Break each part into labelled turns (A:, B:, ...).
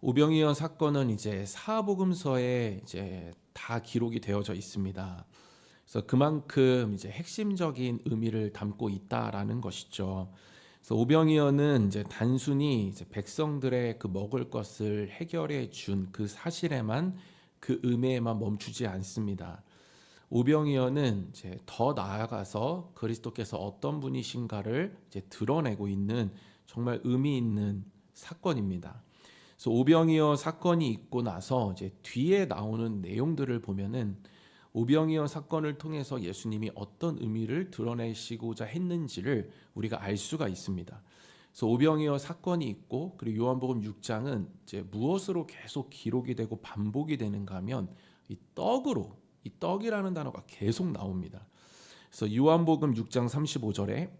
A: 오병이어 사건은 이제 사복음서에 이제 다 기록이 되어져 있습니다. 그래서 그만큼 이제 핵심적인 의미를 담고 있다라는 것이죠. 그래서 오병이어는 이제 단순히 이제 백성들의 그 먹을 것을 해결해 준 그 사실에만 그 의미에만 멈추지 않습니다. 오병이어는 이제 더 나아가서 그리스도께서 어떤 분이신가를 이제 드러내고 있는 정말 의미 있는 사건입니다. 그래서 오병이어 사건이 있고 나서 이제 뒤에 나오는 내용들을 보면은 오병이어 사건을 통해서 예수님이 어떤 의미를 드러내시고자 했는지를 우리가 알 수가 있습니다. 그래서 오병이어 사건이 있고 그리고 요한복음 6장은 이제 무엇으로 계속 기록이 되고 반복이 되는가 하면 이 떡이라는 단어가 계속 나옵니다. 그래서 요한복음 6장 35절에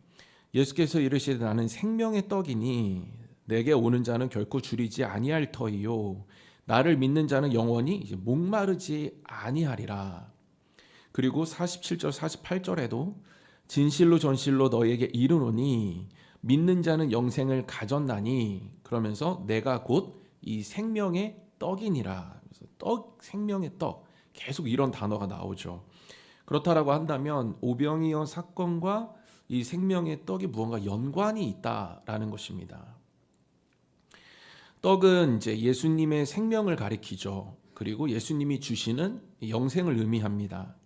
A: 예수께서 이르시되 나는 생명의 떡이니 내게 오는 자는 결코 줄이지 아니할 터이요 나를 믿는 자는 영원히 이제 목마르지 아니하리라. 그리고 47절 48절에도 진실로 전실로 너희에게 이르노니 믿는 자는 영생을 가졌나니 그러면서 내가 곧 이 생명의 떡이니라. 그래서 생명의 떡 계속 이런 단어가 나오죠. 그렇다라고 한다면 오병이어 사건과 이 생명의 떡이 무언가 연관이 있다라는 것입니다. 떡은 이제 예수님의 생명을 가리키죠. 그리고 예수님이 주시는 영생을 의미합니다.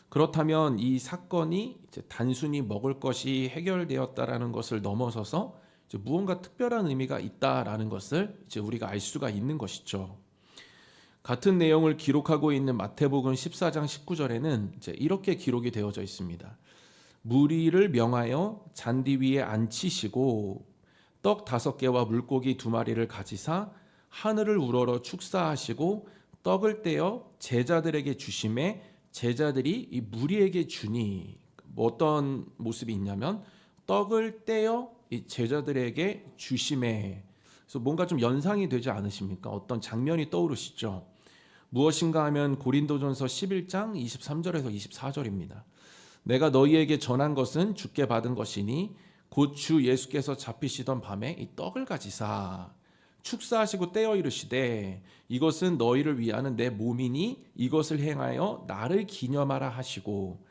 A: 그렇다면 이 사건이 이제 단순히 먹을 것이 해결되었다라는 것을 넘어서서 이제 무언가 특별한 의미가 있다라는 것을 이제 우리가 알 수가 있는 것이죠. 같은 내용을 기록하고 있는 마태복음 14장 19절에는 이제 이렇게 기록이 되어져 있습니다. 무리를 명하여 잔디 위에 앉히시고 떡 5개와 물고기 2마리를 가지사 하늘을 우러러 축사하시고 떡을 떼어 제자들에게 주심에 제자들이 이 무리에게 주니 어떤 모습이 있냐면 떡을 떼어 이 제자들에게 주심에 그래서 뭔가 좀 연상이 되지 않으십니까? 어떤 장면이 떠오르시죠? 무엇인가 하면 고린도전서 11장 23절에서 24절입니다. 내가 너희에게 전한 것은 주께 받은 것이니 곧 주 예수께서 잡히시던 밤에 이 떡을 가지사 축사하시고 떼어 이르시되 이것은 너희를 위하는 내 몸이니 이것을 행하여 나를 기념하라 하시고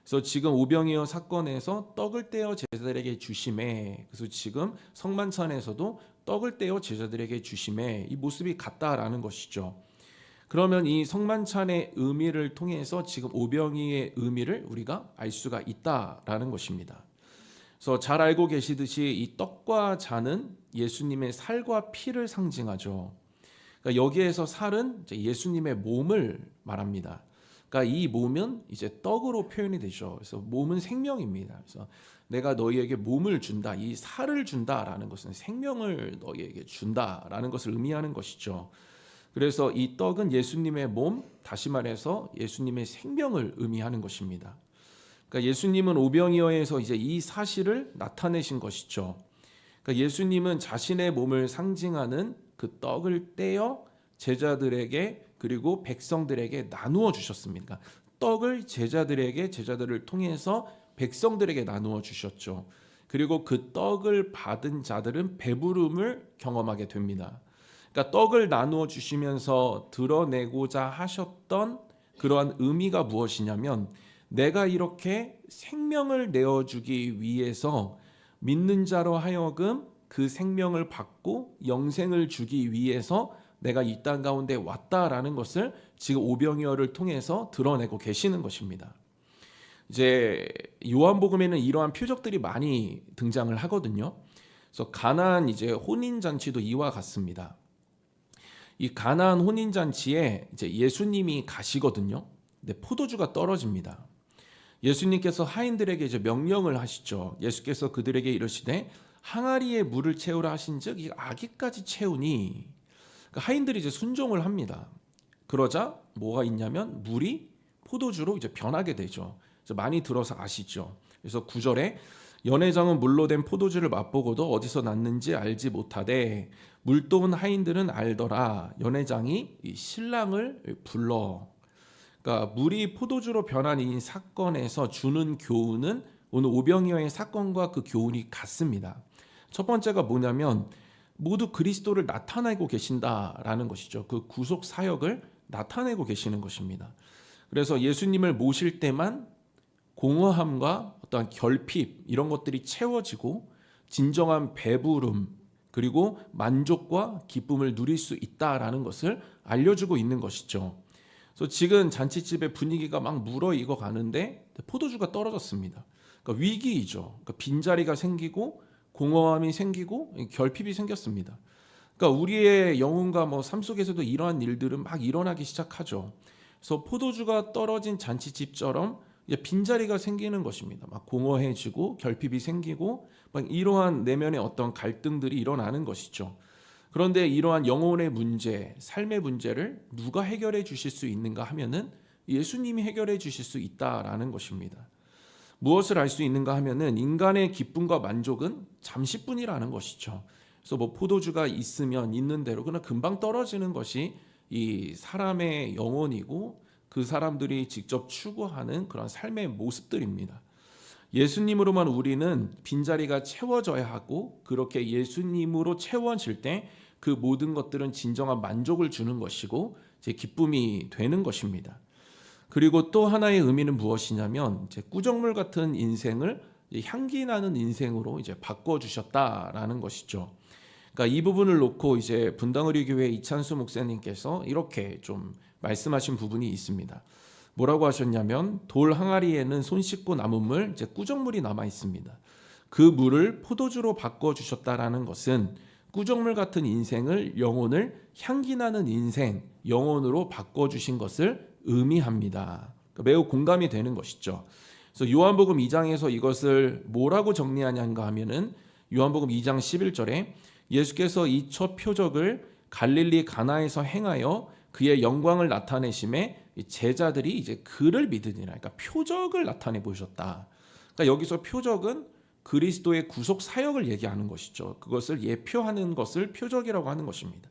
A: 그래서 지금 오병이어 사건에서 떡을 떼어 제자들에게 주심에 그래서 지금 성만찬에서도 떡을 떼어 제자들에게 주심에 이 모습이 같다라는 것이죠. 그러면 이 성만찬의 의미를 통해서 지금 오병이의 의미를 우리가 알 수가 있다라는 것입니다. 그래서 잘 알고 계시듯이 이 떡과 잔은 예수님의 살과 피를 상징하죠. 그러니까 여기에서 살은 이제 예수님의 몸을 말합니다. 그러니까 이 몸은 이제 떡으로 표현이 되죠. 그래서 몸은 생명입니다. 그래서 내가 너희에게 몸을 준다, 이 살을 준다라는 것은 생명을 너희에게 준다라는 것을 의미하는 것이죠. 그래서 이 떡은 예수님의 몸, 다시 말해서 예수님의 생명을 의미하는 것입니다. 그러니까 예수님은 오병이어에서 이제 이 사실을 나타내신 것이죠. 그러니까 예수님은 자신의 몸을 상징하는 그 떡을 떼어 제자들에게 그리고 백성들에게 나누어 주셨습니다. 그러니까 떡을 제자들을 통해서 백성들에게 나누어 주셨죠. 그리고 그 떡을 받은 자들은 배부름을 경험하게 됩니다. 그러니까 떡을 나누어 주시면서 드러내고자 하셨던 그러한 의미가 무엇이냐면 내가 이렇게 생명을 내어주기 위해서 믿는 자로 하여금 그 생명을 받고 영생을 주기 위해서 내가 이 땅 가운데 왔다라는 것을 지금 오병이어를 통해서 드러내고 계시는 것입니다. 이제 요한복음에는 이러한 표적들이 많이 등장을 하거든요. 그래서 가나안 이제 혼인 잔치도 이와 같습니다. 이 가나안 혼인 잔치에 이제 예수님이 가시거든요. 근데 포도주가 떨어집니다. 예수님께서 하인들에게 이제 명령을 하시죠. 예수께서 그들에게 이르시되 항아리에 물을 채우라 하신즉 이 아기까지 채우니 그러니까 하인들이 이제 순종을 합니다. 그러자 뭐가 있냐면 물이 포도주로 이제 변하게 되죠. 그래서 많이 들어서 아시죠. 그래서 9절에 연회장은 물로 된 포도주를 맛보고도 어디서 났는지 알지 못하되 물도온 하인들은 알더라. 연회장이 이 신랑을 불러. 그러니까 물이 포도주로 변한 이 사건에서 주는 교훈은 오늘 오병이어의 사건과 그 교훈이 같습니다. 첫 번째가 뭐냐면 모두 그리스도를 나타내고 계신다라는 것이죠. 그 구속 사역을 나타내고 계시는 것입니다. 그래서 예수님을 모실 때만 공허함과 어떠한 결핍 이런 것들이 채워지고 진정한 배부름 그리고 만족과 기쁨을 누릴 수 있다라는 것을 알려주고 있는 것이죠. 그래서 지금 잔치집의 분위기가 막 무르익어 가는데 포도주가 떨어졌습니다. 그러니까 위기이죠. 그러니까 빈자리가 생기고 공허함이 생기고 결핍이 생겼습니다. 그러니까 우리의 영혼과 삶 속에서도 이러한 일들은 막 일어나기 시작하죠. 그래서 포도주가 떨어진 잔치집처럼 이제 빈자리가 생기는 것입니다. 막 공허해지고 결핍이 생기고 막 이러한 내면의 어떤 갈등들이 일어나는 것이죠. 그런데 이러한 영혼의 문제, 삶의 문제를 누가 해결해 주실 수 있는가 하면은 예수님이 해결해 주실 수 있다라는 것입니다. 무엇을 알 수 있는가 하면은 인간의 기쁨과 만족은 잠시뿐이라는 것이죠. 그래서 포도주가 있으면 있는 대로 그냥 금방 떨어지는 것이 이 사람의 영혼이고 그 사람들이 직접 추구하는 그런 삶의 모습들입니다. 예수님으로만 우리는 빈자리가 채워져야 하고 그렇게 예수님으로 채워질 때 그 모든 것들은 진정한 만족을 주는 것이고 제 기쁨이 되는 것입니다. 그리고 또 하나의 의미는 무엇이냐면 이제 꾸정물 같은 인생을 향기 나는 인생으로 이제 바꿔 주셨다라는 것이죠. 그러니까 이 부분을 놓고 이제 분당의료교회 이찬수 목사님께서 이렇게 좀 말씀하신 부분이 있습니다. 뭐라고 하셨냐면 돌 항아리에는 손 씻고 남은 물, 이제 꾸정물이 남아 있습니다. 그 물을 포도주로 바꿔 주셨다라는 것은 꾸정물 같은 인생을 영혼을 향기 나는 인생, 영혼으로 바꿔 주신 것을 의미합니다. 그러니까 매우 공감이 되는 것이죠. 그래서 요한복음 2장에서 이것을 뭐라고 정리하냐가 하면은 요한복음 2장 11절에 예수께서 이 첫 표적을 갈릴리 가나에서 행하여 그의 영광을 나타내심에 제자들이 이제 그를 믿으니라. 그러니까 표적을 나타내 보셨다. 그러니까 여기서 표적은 그리스도의 구속 사역을 얘기하는 것이죠. 그것을 예표하는 것을 표적이라고 하는 것입니다.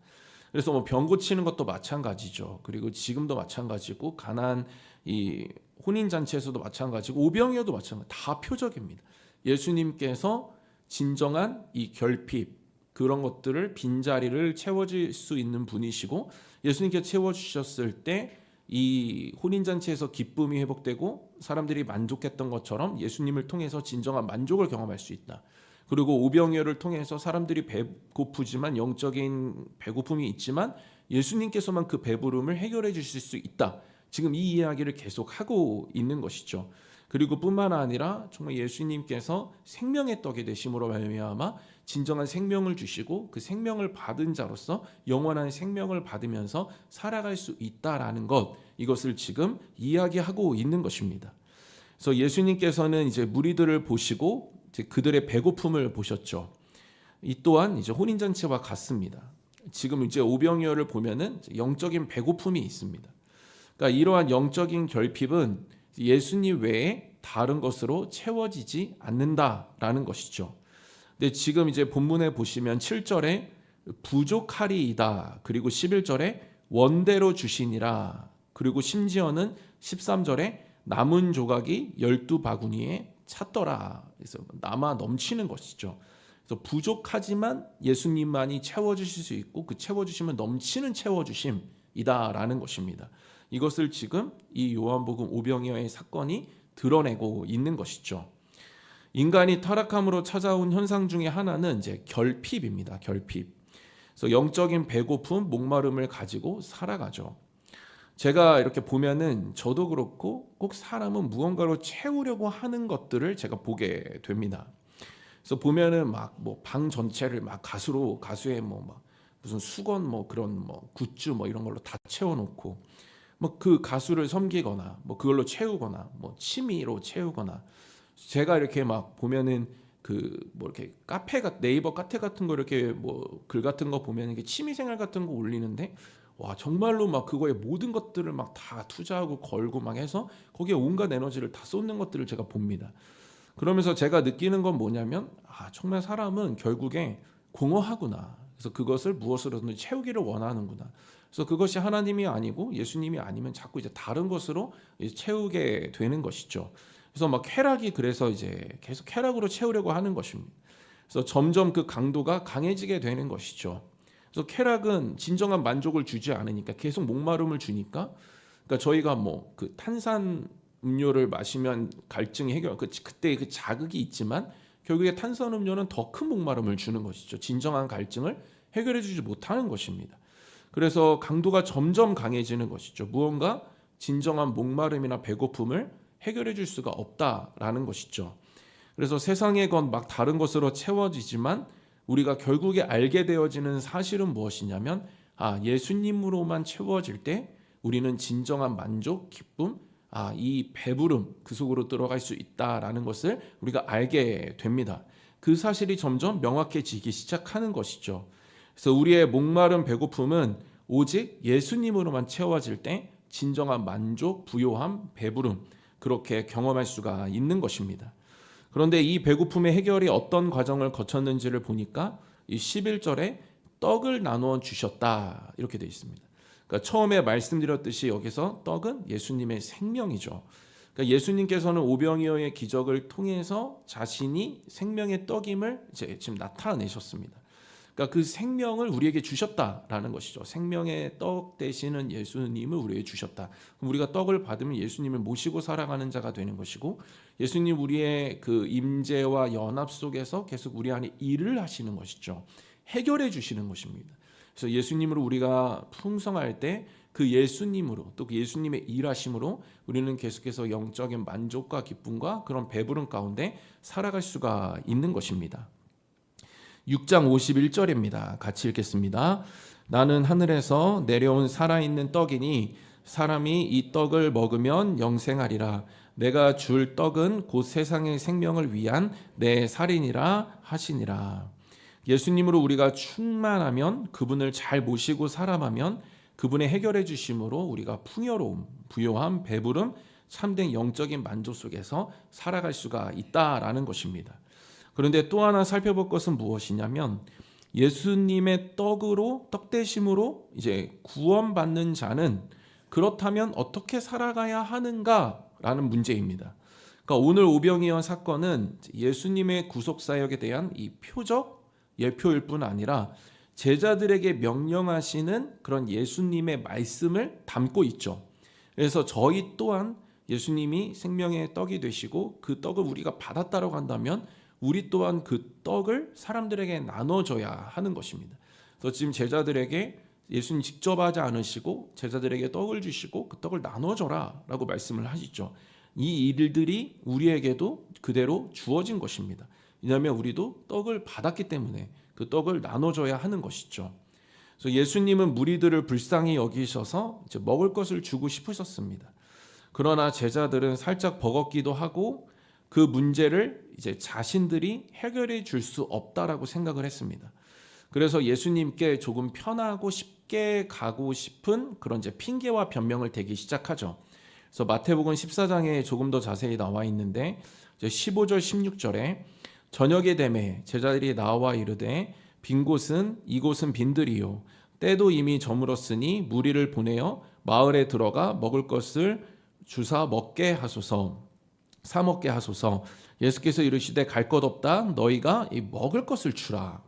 A: 그래서 병 고치는 것도 마찬가지죠. 그리고 지금도 마찬가지고 가나안 이 혼인 잔치에서도 마찬가지고 오병이어도 마찬가지. 다 표적입니다. 예수님께서 진정한 이 결핍 그런 것들을 빈자리를 채워줄 수 있는 분이시고 예수님께서 채워주셨을 때 이 혼인잔치에서 기쁨이 회복되고 사람들이 만족했던 것처럼 예수님을 통해서 진정한 만족을 경험할 수 있다. 그리고 오병이어를 통해서 사람들이 배고프지만 영적인 배고픔이 있지만 예수님께서만 그 배부름을 해결해 주실 수 있다. 지금 이 이야기를 계속하고 있는 것이죠. 그리고 뿐만 아니라 정말 예수님께서 생명의 떡이 되심으로 말미암아 진정한 생명을 주시고 그 생명을 받은 자로서 영원한 생명을 받으면서 살아갈 수 있다라는 것, 이것을 지금 이야기하고 있는 것입니다. 그래서 예수님께서는 이제 무리들을 보시고 이제 그들의 배고픔을 보셨죠. 이 또한 이제 혼인잔치와 같습니다. 지금 이제 오병이어를 보면은 영적인 배고픔이 있습니다. 그러니까 이러한 영적인 결핍은 예수님 외에 다른 것으로 채워지지 않는다라는 것이죠. 근데 지금 이제 본문에 보시면 7절에 부족하리이다. 그리고 11절에 원대로 주시니라. 그리고 심지어는 13절에 남은 조각이 12바구니에 찼더라. 그래서 남아 넘치는 것이죠. 그래서 부족하지만 예수님만이 채워주실 수 있고 그 채워주시면 넘치는 채워주심이다라는 것입니다. 이것을 지금 이 요한복음 오병이어의 사건이 드러내고 있는 것이죠. 인간이 타락함으로 찾아온 현상 중에 하나는 이제 결핍입니다. 결핍. 그래서 영적인 배고픔, 목마름을 가지고 살아가죠. 제가 이렇게 보면은 저도 그렇고 꼭 사람은 무언가로 채우려고 하는 것들을 제가 보게 됩니다. 그래서 보면은 막 방 전체를 막 가수의 막 무슨 수건 그런 굿즈 이런 걸로 다 채워놓고 그 가수를 섬기거나 그걸로 채우거나 취미로 채우거나 제가 이렇게 막 보면은 이렇게 네이버 카페 같은 거 이렇게 글 같은 거 보면 이게 취미생활 같은 거 올리는데 와 정말로 막 그거에 모든 것들을 막 다 투자하고 걸고 막 해서 거기에 온갖 에너지를 다 쏟는 것들을 제가 봅니다. 그러면서 제가 느끼는 건 뭐냐면 정말 사람은 결국에 공허하구나. 그래서 그것을 무엇으로든 채우기를 원하는구나. 그래서 그것이 하나님이 아니고 예수님이 아니면 자꾸 이제 다른 것으로 이제 채우게 되는 것이죠. 그래서 막 쾌락이 그래서 이제 계속 쾌락으로 채우려고 하는 것입니다. 그래서 점점 그 강도가 강해지게 되는 것이죠. 그래서 쾌락은 진정한 만족을 주지 않으니까 계속 목마름을 주니까, 그러니까 저희가 뭐 그 탄산 음료를 마시면 갈증이 해결, 그때 그 자극이 있지만 결국에 탄산 음료는 더 큰 목마름을 주는 것이죠. 진정한 갈증을 해결해주지 못하는 것입니다. 그래서 강도가 점점 강해지는 것이죠. 무언가 진정한 목마름이나 배고픔을 해결해 줄 수가 없다라는 것이죠. 그래서 세상의 건 막 다른 것으로 채워지지만 우리가 결국에 알게 되어지는 사실은 무엇이냐면, 예수님으로만 채워질 때 우리는 진정한 만족, 기쁨, 이 배부름 그 속으로 들어갈 수 있다라는 것을 우리가 알게 됩니다. 그 사실이 점점 명확해지기 시작하는 것이죠. 그래서 우리의 목마른 배고픔은 오직 예수님으로만 채워질 때 진정한 만족, 부요함, 배부름 그렇게 경험할 수가 있는 것입니다. 그런데 이 배고픔의 해결이 어떤 과정을 거쳤는지를 보니까 이 11절에 떡을 나누어 주셨다 이렇게 되어 있습니다. 그러니까 처음에 말씀드렸듯이 여기서 떡은 예수님의 생명이죠. 그러니까 예수님께서는 오병이어의 기적을 통해서 자신이 생명의 떡임을 지금 나타내셨습니다. 그러니까 그 생명을 우리에게 주셨다라는 것이죠. 생명의 떡 되시는 예수님을 우리에게 주셨다. 그럼 우리가 떡을 받으면 예수님을 모시고 살아가는 자가 되는 것이고, 예수님 우리의 그 임재와 연합 속에서 계속 우리 안에 일을 하시는 것이죠. 해결해 주시는 것입니다. 그래서 예수님으로 우리가 풍성할 때 그 예수님으로, 또 그 예수님의 일하심으로 우리는 계속해서 영적인 만족과 기쁨과 그런 배부름 가운데 살아갈 수가 있는 것입니다. 6장 51절입니다. 같이 읽겠습니다. 나는 하늘에서 내려온 살아있는 떡이니 사람이 이 떡을 먹으면 영생하리라. 내가 줄 떡은 곧 세상의 생명을 위한 내 살이니라 하시니라. 예수님으로 우리가 충만하면, 그분을 잘 모시고 살아가면 그분의 해결해 주심으로 우리가 풍요로움, 부요함, 배부름, 참된 영적인 만족 속에서 살아갈 수가 있다라는 것입니다. 그런데 또 하나 살펴볼 것은 무엇이냐면, 예수님의 떡으로, 떡 되심으로 이제 구원받는 자는 그렇다면 어떻게 살아가야 하는가라는 문제입니다. 그러니까 오늘 오병이어 사건은 예수님의 구속 사역에 대한 이 표적 예표일 뿐 아니라 제자들에게 명령하시는 그런 예수님의 말씀을 담고 있죠. 그래서 저희 또한 예수님이 생명의 떡이 되시고 그 떡을 우리가 받았다라고 한다면 우리 또한 그 떡을 사람들에게 나눠줘야 하는 것입니다. 그래서 지금 제자들에게 예수님 직접 하지 않으시고 제자들에게 떡을 주시고 그 떡을 나눠줘라 라고 말씀을 하시죠. 이 일들이 우리에게도 그대로 주어진 것입니다. 왜냐하면 우리도 떡을 받았기 때문에 그 떡을 나눠줘야 하는 것이죠. 그래서 예수님은 무리들을 불쌍히 여기셔서 이제 먹을 것을 주고 싶으셨습니다. 그러나 제자들은 살짝 버겁기도 하고 그 문제를 이제 자신들이 해결해 줄 수 없다라고 생각을 했습니다. 그래서 예수님께 조금 편하고 쉽게 가고 싶은 그런 이제 핑계와 변명을 대기 시작하죠. 그래서 마태복음 14장에 조금 더 자세히 나와 있는데 15절 16절에 저녁에 되매 제자들이 나와 이르되 빈 곳은 이곳은 빈들이요 때도 이미 저물었으니 무리를 보내어 마을에 들어가 먹을 것을 주사 먹게 하소서. 사 먹게 하소서. 예수께서 이르시되 갈 것 없다 너희가 이 먹을 것을 주라.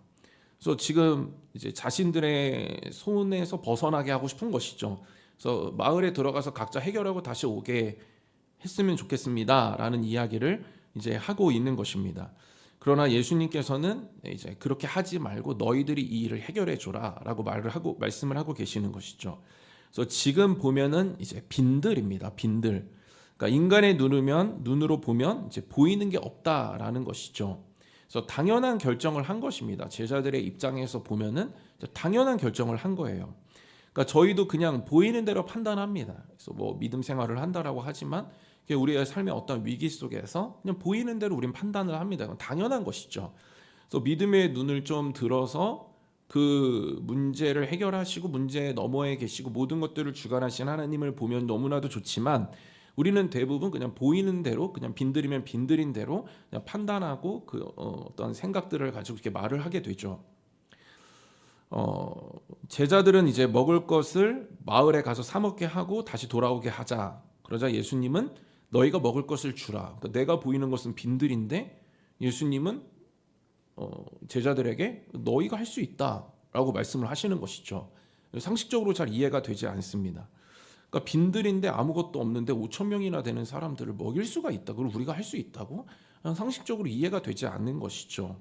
A: 그래서 지금 이제 자신들의 손에서 벗어나게 하고 싶은 것이죠. 그래서 마을에 들어가서 각자 해결하고 다시 오게 했으면 좋겠습니다 라는 이야기를 이제 하고 있는 것입니다. 그러나 예수님께서는 이제 그렇게 하지 말고 너희들이 이 일을 해결해 줘라라고 말씀을 하고 계시는 것이죠. 그래서 지금 보면은 이제 빈들입니다. 빈들. 그러니까 인간의 눈으로 보면 이제 보이는 게 없다라는 것이죠. 그래서 당연한 결정을 한 것입니다. 제자들의 입장에서 보면은 당연한 결정을 한 거예요. 그러니까 저희도 그냥 보이는 대로 판단합니다. 그래서 뭐 믿음 생활을 한다라고 하지만 우리의 삶의 어떤 위기 속에서 그냥 보이는 대로 우리는 판단을 합니다. 그건 당연한 것이죠. 그래서 믿음의 눈을 좀 들어서 그 문제를 해결하시고 문제 너머에 계시고 모든 것들을 주관하신 하나님을 보면 너무나도 좋지만 우리는 대부분 그냥 보이는 대로 그냥 빈들이면 빈들인 대로 그냥 판단하고 그 어떤 생각들을 가지고 이렇게 말을 하게 되죠. 제자들은 이제 먹을 것을 마을에 가서 사 먹게 하고 다시 돌아오게 하자. 그러자 예수님은 너희가 먹을 것을 주라. 그러니까 내가 보이는 것은 빈들인데 예수님은 제자들에게 너희가 할 수 있다라고 말씀을 하시는 것이죠. 상식적으로 잘 이해가 되지 않습니다. 그러니까 빈들인데 아무것도 없는데 5천 명이나 되는 사람들을 먹일 수가 있다. 그리고 우리가 할 수 있다고? 상식적으로 이해가 되지 않는 것이죠.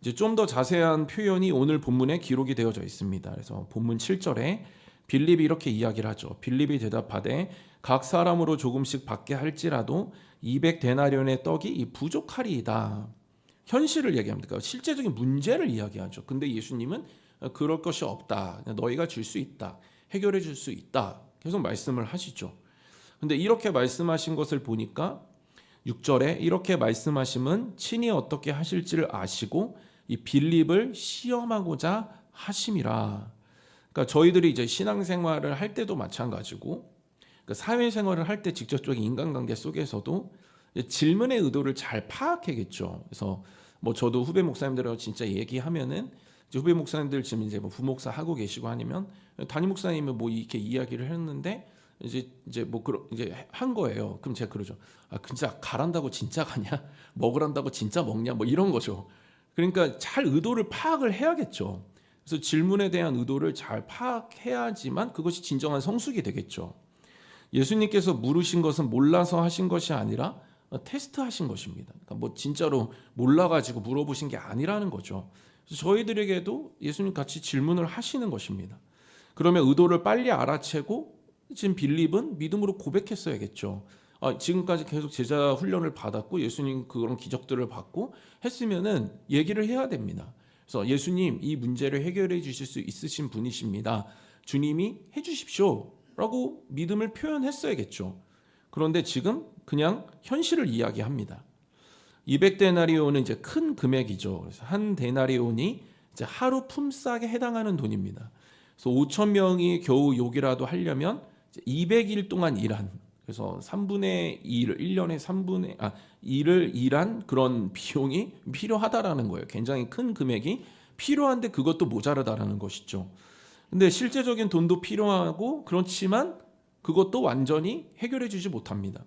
A: 이제 좀 더 자세한 표현이 오늘 본문에 기록이 되어져 있습니다. 그래서 본문 7절에 빌립이 이렇게 이야기를 하죠. 빌립이 대답하되 각 사람으로 조금씩 받게 할지라도 200데나리온의 떡이 부족하리이다. 현실을 얘기합니다. 그러니까 실제적인 문제를 이야기하죠. 근데 예수님은 그럴 것이 없다. 너희가 줄 수 있다. 해결해 줄 수 있다. 계속 말씀을 하시죠. 근데 이렇게 말씀하신 것을 보니까 6절에 이렇게 말씀하심은 친히 어떻게 하실지를 아시고 이 빌립을 시험하고자 하심이라. 그러니까 저희들이 이제 신앙생활을 할 때도 마찬가지고 그러니까 사회생활을 할 때 직접적인 인간관계 속에서도 질문의 의도를 잘 파악해야겠죠. 그래서 뭐 저도 후배 목사님들하고 진짜 얘기하면은 이제 후배 목사님들 지금 이제 뭐 부목사 하고 계시고 아니면 담임 목사님은 뭐 이렇게 이야기를 했는데 이제 뭐 이제 한 거예요. 그럼 제가 그러죠. 아 진짜 가란다고 진짜 가냐? 먹으란다고 진짜 먹냐? 뭐 이런 거죠. 그러니까 잘 의도를 파악을 해야겠죠. 그래서 질문에 대한 의도를 잘 파악해야지만 그것이 진정한 성숙이 되겠죠. 예수님께서 물으신 것은 몰라서 하신 것이 아니라 테스트하신 것입니다. 그러니까 뭐 진짜로 몰라가지고 물어보신 게 아니라는 거죠. 그래서 저희들에게도 예수님 같이 질문을 하시는 것입니다. 그러면 의도를 빨리 알아채고 지금 빌립은 믿음으로 고백했어야겠죠. 지금까지 계속 제자 훈련을 받았고 예수님 그런 기적들을 받고 했으면은 얘기를 해야 됩니다. 그래서 예수님 이 문제를 해결해 주실 수 있으신 분이십니다. 주님이 해주십시오. 라고 믿음을 표현했어야겠죠. 그런데 지금 그냥 현실을 이야기합니다. 200데나리온은 이제 큰 금액이죠. 그래서 한 데나리온이 이제 하루 품삯에 해당하는 돈입니다. 그래서 5천 명이 겨우 욕이라도 하려면 200일 동안 일한 그래서 3분의 1, 1년에 3분의 1을 일한 그런 비용이 필요하다라는 거예요. 굉장히 큰 금액이 필요한데 그것도 모자르다라는 것이죠. 근데 실제적인 돈도 필요하고 그렇지만 그것도 완전히 해결해 주지 못합니다.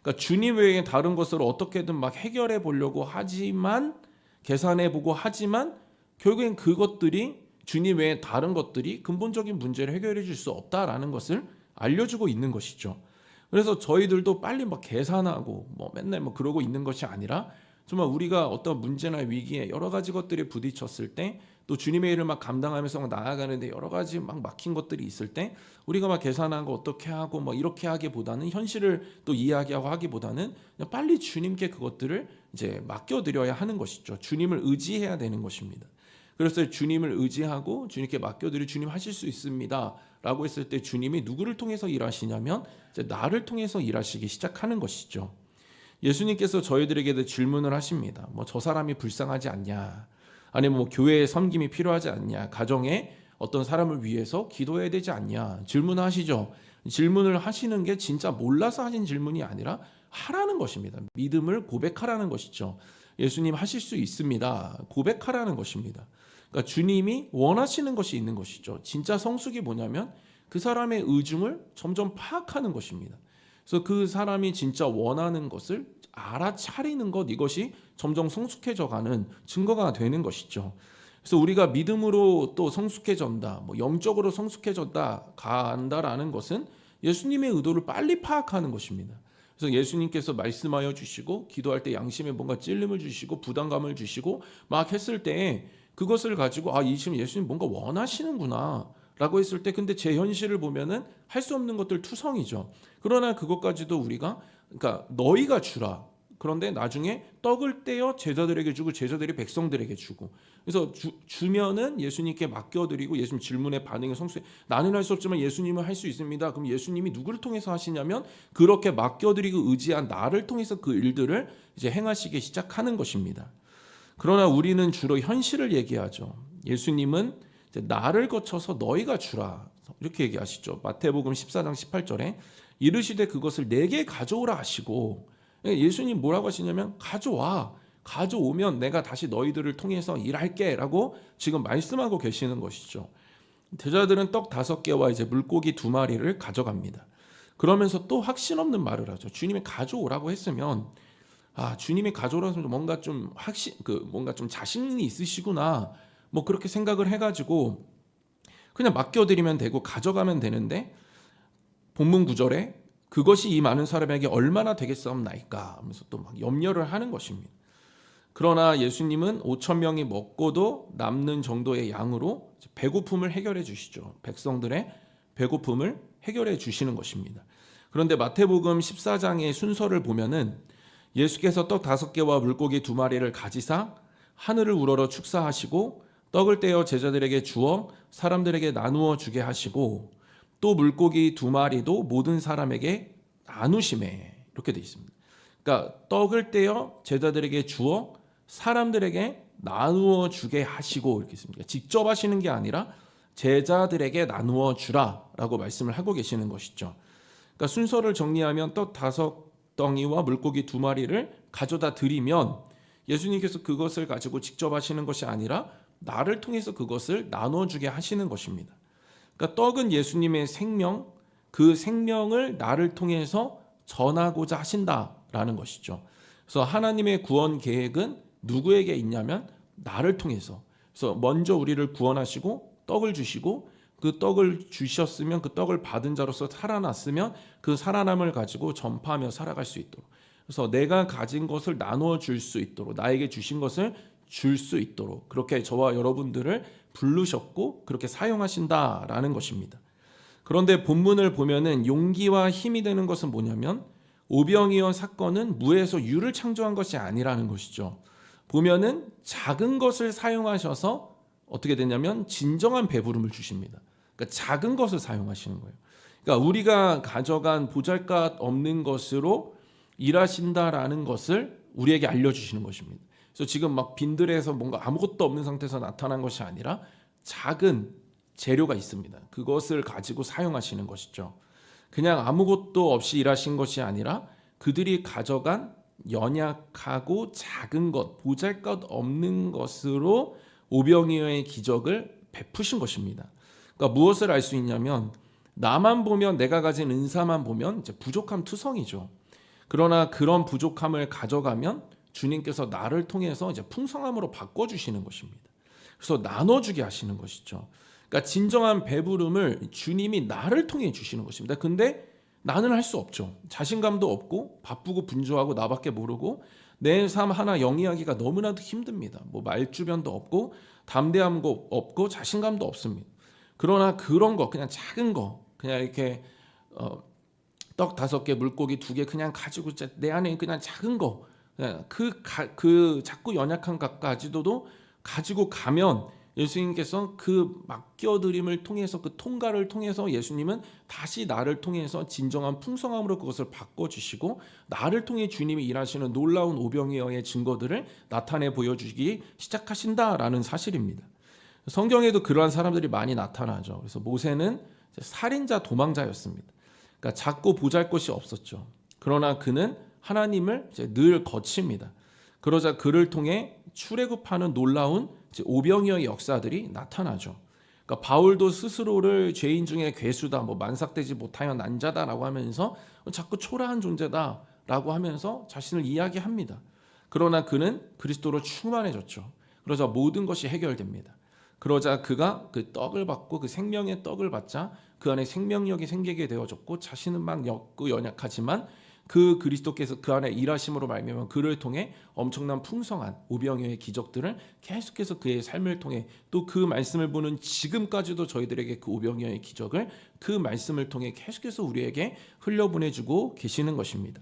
A: 그러니까 주님 외에 다른 것을 어떻게든 막 해결해 보려고 하지만 계산해 보고 하지만 결국엔 그것들이 주님 외에 다른 것들이 근본적인 문제를 해결해 줄 수 없다라는 것을 알려주고 있는 것이죠. 그래서 저희들도 빨리 막 계산하고 뭐 맨날 뭐 그러고 있는 것이 아니라 정말 우리가 어떤 문제나 위기에 여러 가지 것들이 부딪혔을 때 또 주님의 일을 막 감당하면서 막 나아가는데 여러 가지 막 막힌 것들이 있을 때 우리가 막 계산하고 어떻게 하고 뭐 이렇게 하기보다는 현실을 또 이야기하고 하기보다는 그냥 빨리 주님께 그것들을 이제 맡겨드려야 하는 것이죠. 주님을 의지해야 되는 것입니다. 그래서 주님을 의지하고 주님께 맡겨드려 주님 하실 수 있습니다 라고 했을 때 주님이 누구를 통해서 일하시냐면 이제 나를 통해서 일하시기 시작하는 것이죠. 예수님께서 저희들에게도 질문을 하십니다. 뭐 저 사람이 불쌍하지 않냐, 아니면 뭐 교회의 섬김이 필요하지 않냐, 가정에 어떤 사람을 위해서 기도해야 되지 않냐 질문하시죠. 질문을 하시는 게 진짜 몰라서 하신 질문이 아니라 하라는 것입니다. 믿음을 고백하라는 것이죠. 예수님 하실 수 있습니다. 고백하라는 것입니다. 그러니까 주님이 원하시는 것이 있는 것이죠. 진짜 성숙이 뭐냐면 그 사람의 의중을 점점 파악하는 것입니다. 그래서 그 사람이 진짜 원하는 것을 알아차리는 것, 이것이 점점 성숙해져가는 증거가 되는 것이죠. 그래서 우리가 믿음으로 또 성숙해진다, 뭐 영적으로 성숙해졌다, 간다라는 것은 예수님의 의도를 빨리 파악하는 것입니다. 그래서 예수님께서 말씀하여 주시고 기도할 때 양심에 뭔가 찔림을 주시고 부담감을 주시고 막 했을 때 그것을 가지고 이 지금 예수님 뭔가 원하시는구나 라고 했을 때 근데 제 현실을 보면은 할 수 없는 것들 투성이죠. 그러나 그것까지도 우리가 그러니까 너희가 주라. 그런데 나중에 떡을 떼어 제자들에게 주고 제자들이 백성들에게 주고 그래서 주면은 예수님께 맡겨드리고 예수님 질문의 반응이 성숙해 나는 할 수 없지만 예수님은 할 수 있습니다. 그럼 예수님이 누구를 통해서 하시냐면 그렇게 맡겨드리고 의지한 나를 통해서 그 일들을 이제 행하시기 시작하는 것입니다. 그러나 우리는 주로 현실을 얘기하죠. 예수님은 이제 나를 거쳐서 너희가 주라 이렇게 얘기하시죠. 마태복음 14장 18절에 이르시되 그것을 내게 가져오라 하시고 예수님 뭐라고 하시냐면 가져오면 내가 다시 너희들을 통해서 일할게 라고 지금 말씀하고 계시는 것이죠. 제자들은 떡 5개와 이제 물고기 2마리를 가져갑니다. 그러면서 또 확신 없는 말을 하죠. 주님이 가져오라고 했으면 주님이 가져오라서 뭔가 좀 뭔가 좀 자신이 있으시구나, 뭐 그렇게 생각을 해가지고 그냥 맡겨드리면 되고 가져가면 되는데, 본문 구절에 그것이 이 많은 사람에게 얼마나 되겠사옵나이까 하면서 또 막 염려를 하는 것입니다. 그러나 예수님은 5천 명이 먹고도 남는 정도의 양으로 배고픔을 해결해 주시죠. 백성들의 배고픔을 해결해 주시는 것입니다. 그런데 마태복음 14장의 순서를 보면은 예수께서 떡 5개와 물고기 2마리를 가지사 하늘을 우러러 축사하시고 떡을 떼어 제자들에게 주어 사람들에게 나누어 주게 하시고 또 물고기 2마리도 모든 사람에게 나누심에, 이렇게 되어 있습니다. 그러니까 떡을 떼어 제자들에게 주어 사람들에게 나누어 주게 하시고, 이렇게 있습니다. 직접 하시는 게 아니라 제자들에게 나누어 주라라고 말씀을 하고 계시는 것이죠. 그러니까 순서를 정리하면 떡 5덩이와 물고기 2마리를 가져다 드리면 예수님께서 그것을 가지고 직접 하시는 것이 아니라 나를 통해서 그것을 나누어 주게 하시는 것입니다. 그러니까 떡은 예수님의 생명, 그 생명을 나를 통해서 전하고자 하신다라는 것이죠. 그래서 하나님의 구원 계획은 누구에게 있냐면 나를 통해서. 그래서 먼저 우리를 구원하시고 떡을 주시고, 그 떡을 주셨으면 그 떡을 받은 자로서 살아났으면 그 살아남을 가지고 전파하며 살아갈 수 있도록, 그래서 내가 가진 것을 나누어 줄 수 있도록, 나에게 주신 것을 줄 수 있도록 그렇게 저와 여러분들을 부르셨고 그렇게 사용하신다라는 것입니다. 그런데 본문을 보면은 용기와 힘이 되는 것은 뭐냐면 오병이어 사건은 무에서 유를 창조한 것이 아니라는 것이죠. 보면은 작은 것을 사용하셔서 어떻게 되냐면 진정한 배부름을 주십니다. 그러니까 작은 것을 사용하시는 거예요. 그러니까 우리가 가져간 보잘것 없는 것으로 일하신다라는 것을 우리에게 알려주시는 것입니다. 그래서 지금 막 빈들에서 뭔가 아무것도 없는 상태에서 나타난 것이 아니라 작은 재료가 있습니다. 그것을 가지고 사용하시는 것이죠. 그냥 아무것도 없이 일하신 것이 아니라 그들이 가져간 연약하고 작은 것, 보잘것 없는 것으로 오병이어의 기적을 베푸신 것입니다. 그러니까 무엇을 알 수 있냐면 나만 보면, 내가 가진 은사만 보면 이제 부족함 투성이죠. 그러나 그런 부족함을 가져가면 주님께서 나를 통해서 이제 풍성함으로 바꿔주시는 것입니다. 그래서 나눠주게 하시는 것이죠. 그러니까 진정한 배부름을 주님이 나를 통해 주시는 것입니다. 근데 나는 할 수 없죠. 자신감도 없고 바쁘고 분주하고 나밖에 모르고 내 삶 하나 영위하기가 너무나도 힘듭니다. 뭐 말주변도 없고 담대함도 없고 자신감도 없습니다. 그러나 그런 거, 그냥 작은 거, 그냥 이렇게 떡 5개, 물고기 2개 그냥 가지고 내 안에 그냥 작은 거, 그 자꾸 연약한 것까지도 가지고 가면 예수님께서 그 맡겨드림을 통해서, 그 통과를 통해서 예수님은 다시 나를 통해서 진정한 풍성함으로 그것을 바꿔주시고 나를 통해 주님이 일하시는 놀라운 오병이어의 증거들을 나타내 보여주기 시작하신다라는 사실입니다. 성경에도 그러한 사람들이 많이 나타나죠. 그래서 모세는 살인자, 도망자였습니다. 그러니까 작고 보잘것이 없었죠. 그러나 그는 하나님을 늘 거칩니다. 그러자 그를 통해 출애굽하는 놀라운 오병이어의 역사들이 나타나죠. 그러니까 바울도 스스로를 죄인 중에 괴수다, 뭐 만삭되지 못하여 난자다라고 하면서 자꾸 초라한 존재다라고 하면서 자신을 이야기합니다. 그러나 그는 그리스도로 충만해졌죠. 그러자 모든 것이 해결됩니다. 그러자 그가 그 떡을 받고 그 생명의 떡을 받자 그 안에 생명력이 생기게 되어졌고 자신은 막 였고 연약하지만 그 그리스도께서 그 안에 일하심으로 말미암아 그를 통해 엄청난 풍성한 오병이어의 기적들을 계속해서 그의 삶을 통해, 또 그 말씀을 보는 지금까지도 저희들에게 그 오병이어의 기적을 그 말씀을 통해 계속해서 우리에게 흘려보내주고 계시는 것입니다.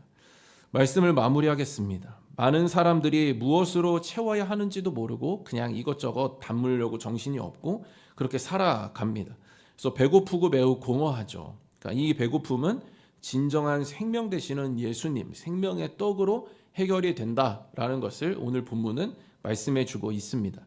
A: 말씀을 마무리하겠습니다. 많은 사람들이 무엇으로 채워야 하는지도 모르고 그냥 이것저것 담으려고 정신이 없고 그렇게 살아갑니다. 그래서 배고프고 매우 공허하죠. 그러니까 이 배고픔은 진정한 생명 되시는 예수님, 생명의 떡으로 해결이 된다라는 것을 오늘 본문은 말씀해 주고 있습니다.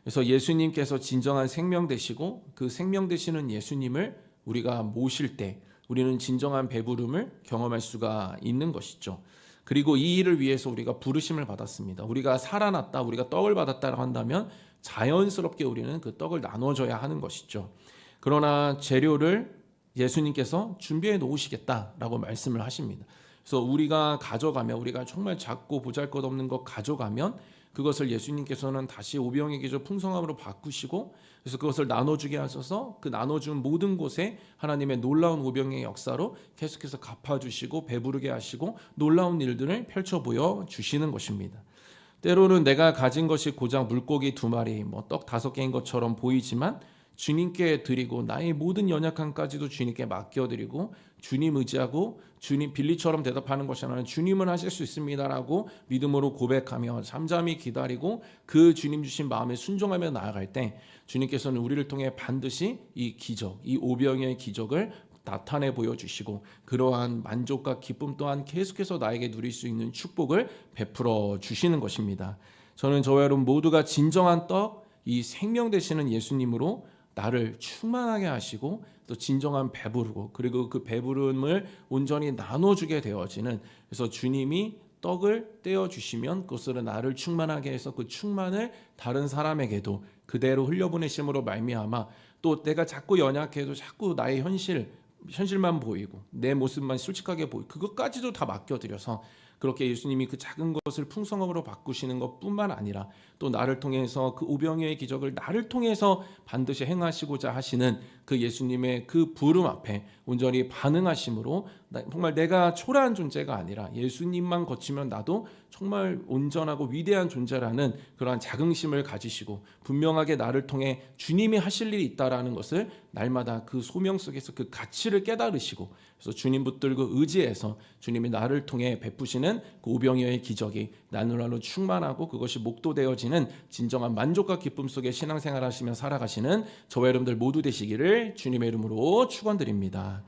A: 그래서 예수님께서 진정한 생명 되시고 그 생명 되시는 예수님을 우리가 모실 때 우리는 진정한 배부름을 경험할 수가 있는 것이죠. 그리고 이 일을 위해서 우리가 부르심을 받았습니다. 우리가 살아났다, 우리가 떡을 받았다고 한다면 자연스럽게 우리는 그 떡을 나눠줘야 하는 것이죠. 그러나 재료를 예수님께서 준비해 놓으시겠다라고 말씀을 하십니다. 그래서 우리가 가져가면, 우리가 정말 작고 보잘것없는 것 가져가면 그것을 예수님께서는 다시 오병의 기적 풍성함으로 바꾸시고, 그래서 그것을 나눠주게 하셔서 그 나눠준 모든 곳에 하나님의 놀라운 오병의 역사로 계속해서 갚아주시고 배부르게 하시고 놀라운 일들을 펼쳐 보여 주시는 것입니다. 때로는 내가 가진 것이 고작 물고기 2마리, 떡 5개인 것처럼 보이지만 주님께 드리고 나의 모든 연약함까지도 주님께 맡겨드리고 주님 의지하고 주님 빌리처럼 대답하는 것이 아니라 주님은 하실 수 있습니다라고 믿음으로 고백하며 잠잠히 기다리고 그 주님 주신 마음에 순종하며 나아갈 때 주님께서는 우리를 통해 반드시 이 기적, 이 오병의 기적을 나타내 보여주시고 그러한 만족과 기쁨 또한 계속해서 나에게 누릴 수 있는 축복을 베풀어 주시는 것입니다. 저는 저와 여러분 모두가 진정한 떡, 이 생명 되시는 예수님으로 나를 충만하게 하시고 또 진정한 배부르고 그리고 그 배부름을 온전히 나눠주게 되어지는, 그래서 주님이 떡을 떼어 주시면 그것으로 나를 충만하게 해서 그 충만을 다른 사람에게도 그대로 흘려보내심으로 말미암아 또 내가 자꾸 연약해도 자꾸 나의 현실만 보이고 내 모습만 솔직하게 보이고 그것까지도 다 맡겨드려서 그렇게 예수님이 그 작은 것을 풍성함으로 바꾸시는 것뿐만 아니라 또 나를 통해서 그 오병이어의 기적을 나를 통해서 반드시 행하시고자 하시는 그 예수님의 그 부름 앞에 온전히 반응하심으로 정말 내가 초라한 존재가 아니라 예수님만 거치면 나도 정말 온전하고 위대한 존재라는 그러한 자긍심을 가지시고 분명하게 나를 통해 주님이 하실 일이 있다라는 것을 날마다 그 소명 속에서 그 가치를 깨달으시고, 그래서 주님 붙들고 의지해서 주님이 나를 통해 베푸시는 그 오병이어의 기적이 나눌로 충만하고 그것이 목도되어지는 진정한 만족과 기쁨 속에 신앙생활 하시며 살아가시는 저와 여러분들 모두 되시기를 주님의 이름으로 축원드립니다.